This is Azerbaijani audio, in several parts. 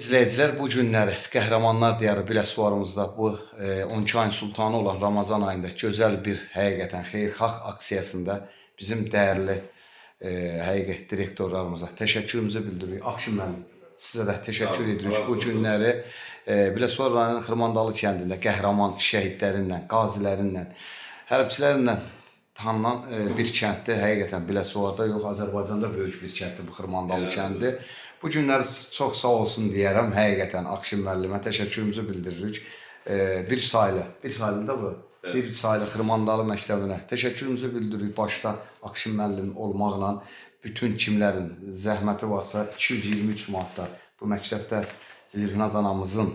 İzləyicilər, bu günləri Qəhrəmanlar Diyarı Biləsuvarımızda bu 12 ayın sultanı olan Ramazan ayında gözəl bir həqiqətən xeyirxah aksiyasında bizim dəyərli həqiqət direktorlarımıza təşəkkürümüzü bildiririk. Akşin müəllim, sizə də təşəkkür edirik. Bu günləri Biləsuvar rayonunun Xırmandalı kəndində qəhrəman şəhidlərinlə, qazilərinlə, hərbçilərlə tanınan bir kənddir. Həqiqətən Biləsuvarda yox, Azərbaycanda böyük bir kənddir bu Xırmandalı kəndi. Bu günlər çox sağ olsun deyərəm. Həqiqətən Akşin müəllimə təşəkkürümüzü bildiririk. Bir saylı bu. Bir saylı Xırmandalı məktəbinə təşəkkürümüzü bildiririk. Başda Akşin müəllim olmaqla bütün kimlərin zəhməti varsa 223 manatda bu məktəbdə Zirnaz anamızın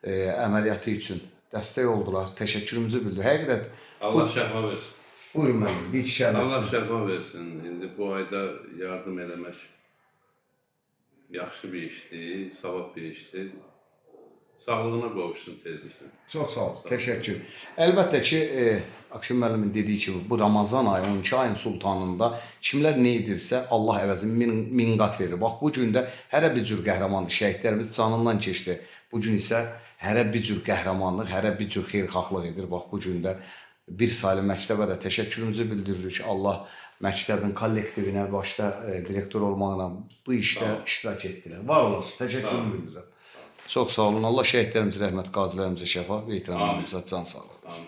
əməliyyatı üçün dəstək oldular. Təşəkkürümüzü bildiririk. Həqiqət Allah şəfa versin. Buyurun müəllim, bir iki kəlməsi. Allah şəfa versin. İndi bu ayda yardım eləmək yaxşı bir işdir, savab bir işdir. Sağlığına qovuşsun tezliklə. Çox sağ ol, təşəkkür. Əlbəttə ki, Akşin müəllimin dediyi kimi bu Ramazan ayı, 12 ayın sultanında kimlər nə edirsə Allah əvəzini min qat verir. Bax, bu gün də hərə bir cür qəhrəmanlıq, şəhidlərimiz canından keçdi. Bu gün isə hərə bir cür qəhrəmanlıq, hərə bir cür xeyirxahlıq edir. Bax, bu gün də bir saylı məktəbə də təşəkkürümüzü bildiririk. Allah məktəbin kollektivinə, başda direktor olmaqla bu işdə iştirak etdilər. Var olasın, təşəkkürümü bildirirəm. Çox sağ olun. Allah şəhidlərimizə rəhmət, qazilərimizə şəfa və ehtiramlarımıza can sağlığı.